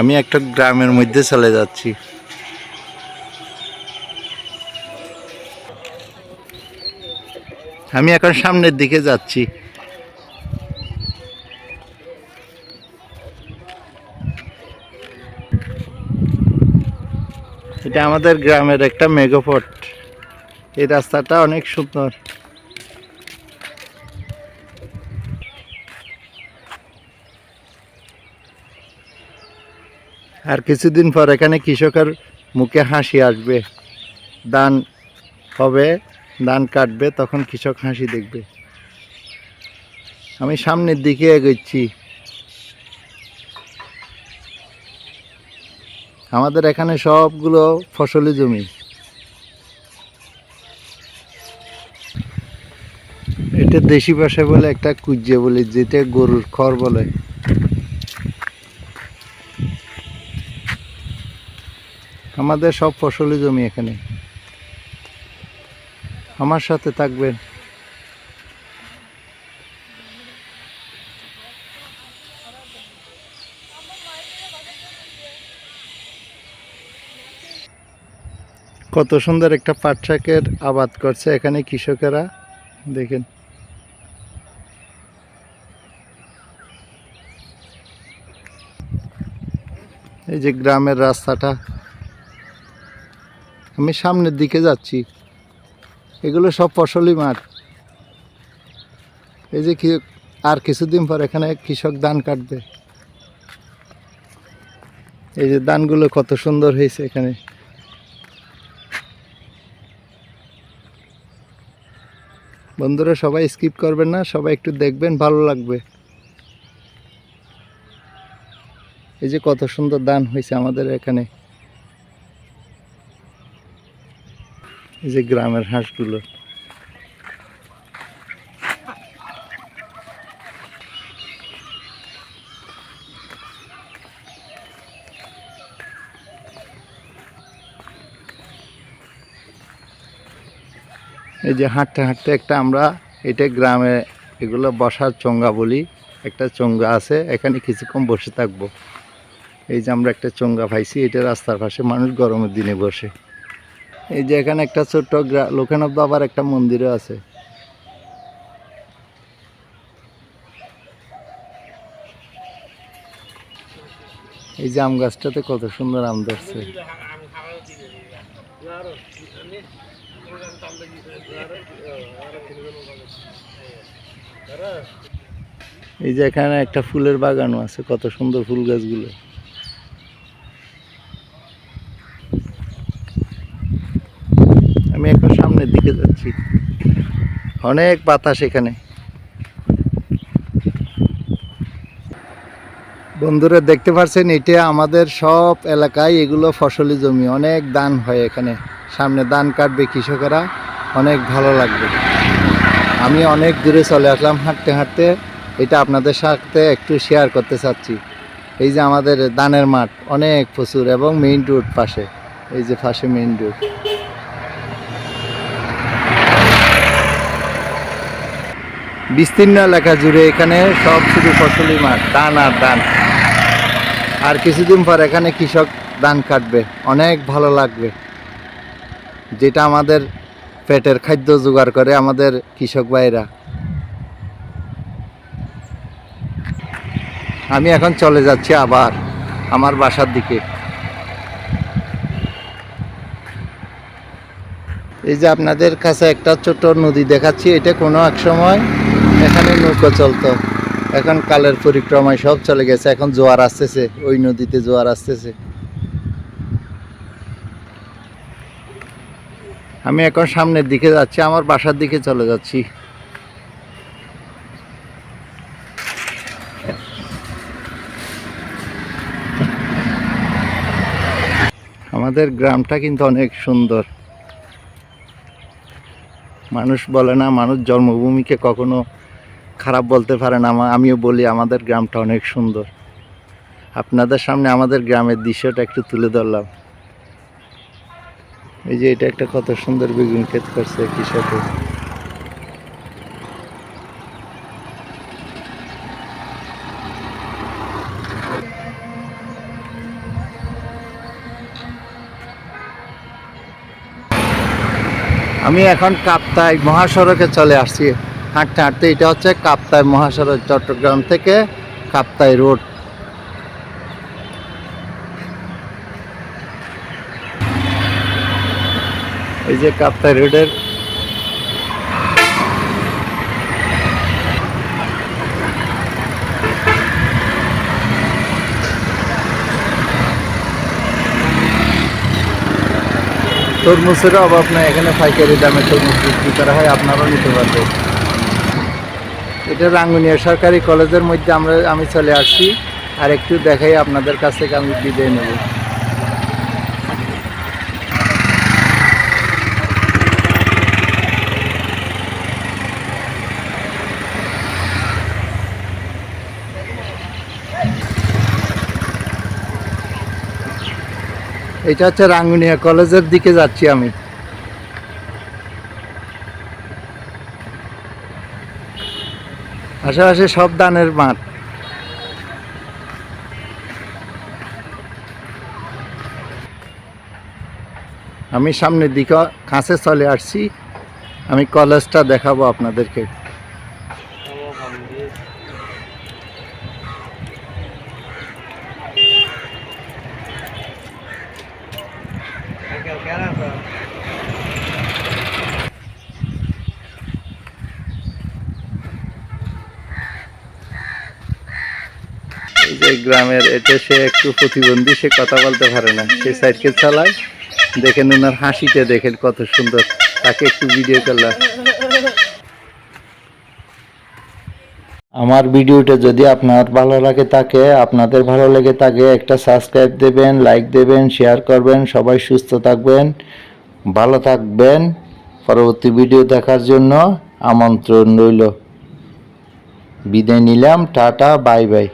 আমি একটা গ্রামের মধ্যে চলে যাচ্ছি। আমি এখন সামনের দিকে যাচ্ছি। এটা আমাদের গ্রামের একটা মেগাপট। এই রাস্তাটা অনেক সুন্দর। আর কিছুদিন পর এখানে কৃষকের মুখে হাসি আসবে। ধান হবে, ধান কাটবে, তখন কৃষক হাসি দেখবে। আমি সামনের দিকে এগোচ্ছি। আমাদের এখানে সবগুলো ফসলি জমি। এটা দেশি ভাষায় বলে একটা কুজ্জে বলে, যেটা গরুর খড় বলে। আমাদের সব ফসলি জমি এখানে। আমার সাথে থাকবেন। কত সুন্দর একটা পাট শাকের আবাদ করছে এখানে কৃষকেরা, দেখেন। এই যে গ্রামের রাস্তাটা, আমি সামনের দিকে যাচ্ছি। এগুলো সব ফসলি মাঠ। এই যে আর কিছুদিন পর এখানে কৃষক ধান কাটবে। এই যে ধানগুলো কত সুন্দর হয়েছে এখানে। বন্ধুরা সবাই স্কিপ করবেন না, সবাই একটু দেখবেন, ভালো লাগবে। এই যে কত সুন্দর ধান হয়েছে আমাদের এখানে। এই যে গ্রামের হাঁসগুলো। এই যে হাঁটতে হাঁটতে একটা আমরা, এটা গ্রামে এগুলো বসার চোঙ্গা বলি। একটা চোঙ্গা আছে, এখানে কিছুক্ষণ বসে থাকবো। এই যে আমরা একটা চোঙ্গা পাইছি, এটা রাস্তার পাশে মানুষ গরমের দিনে বসে। এই যে এখানে একটা ছোট্ট লোকনাথ বাবার একটা মন্দিরও আছে। এই যে আম গাছটাতে কত সুন্দর আম ধরছে। এই যে এখানে একটা ফুলের বাগানও আছে, কত সুন্দর ফুল গাছগুলো। আমি এখন সামনের দিকে যাচ্ছি, অনেক বাতাস এখানে। বন্ধুরা দেখতে পাচ্ছেন, এটা আমাদের সব এলাকায় এগুলো ফসলি জমি, অনেক ধান হয় এখানে। সামনে ধান কাটবে কৃষকেরা, অনেক ভালো লাগবে। আমি অনেক দূরে চলে আসলাম হাঁটতে হাঁটতে, এটা আপনাদের সাথে একটু শেয়ার করতে চাচ্ছি। এই যে আমাদের ধানের মাঠ অনেক প্রচুর, এবং মেইন রোড পাশে। এই যে পাশে মেইন রোড। বিস্তীর্ণ এলাকা জুড়ে এখানে সব শুধু ফসলি মাঠ, ধান আর ধান। আর কিছুদিন পর এখানে কৃষক ধান কাটবে, অনেক ভালো লাগবে। যেটা আমাদের পেটের খাদ্য জোগাড় করে আমাদের কৃষক ভাইরা। আমি এখন চলে যাচ্ছি আবার আমার বাসার দিকে। এই যে আপনাদের কাছে একটা ছোট্ট নদী দেখাচ্ছি, এটা কোনো এক সময় এখানে নৌকা চলতো। এখন কালের পরিক্রমায় সব চলে গেছে, এখন জোয়ার আসতেছে, ওই নদীতে জোয়ার আসতেছে। আমি এখন সামনের দিকে যাচ্ছি, আমার বাসার দিকে চলে যাচ্ছি। আমাদের গ্রামটা কিন্তু অনেক সুন্দর। মানুষ বলে না, মানুষ জন্মভূমিকে কখনো খারাপ বলতে পারে না। আমিও বলি আমাদের গ্রামটা অনেক সুন্দর। আপনাদের সামনে আমাদের গ্রামের দৃশ্যটা একটু তুলে ধরলাম। এই যে এটা একটা কত সুন্দর বেগুন ক্ষেত করছে কৃষকে। আমি এখন কাপ্তাই মহাসড়কে চলে আসছি হাঁটতে হাঁটতে। এটা হচ্ছে কাপ্তাই মহাসড়ক, চট্টগ্রাম থেকে কাপ্তাই রোড। এই যে কাপ্তাই রোডের তরমুজের অভাব নাই, এখানে পাইকারি দামে তরমুজ বিক্রি করা হয়, আপনারাও নিতে পারবেন। এটা রাঙ্গুনিয়া সরকারি কলেজের মধ্যে আমি চলে আসছি। আর একটু দেখাই আপনাদের কাছ থেকে আমি বিদায় নেব। এটা হচ্ছে রাঙ্গুনিয়া কলেজের দিকে যাচ্ছি আমি। আশেপাশে সব ধানের মাঠ। আমি সামনের দিকে কাছে চলে আসছি, আমি কলেজটা দেখাবো আপনাদেরকে। এই যে গ্রামের, এটা সে একটু প্রতিবন্ধী, সে কথা বলতে পারে না, সে সাইকেল চালায়। দেখেন ওনার হাসিটা দেখেন কত সুন্দর, তাকে একটু ভিডিও করলাম। আমার ভিডিওটা যদি আপনার ভালো লাগে থাকে, আপনাদের ভালো লেগে থাকে, একটা সাবস্ক্রাইব দেবেন, লাইক দেবেন, শেয়ার করবেন। সবাই সুস্থ থাকবেন, ভালো থাকবেন। পরবর্তী ভিডিও দেখার জন্য আমন্ত্রণ রইল। বিদায় নিলাম, টাটা, বাই বাই।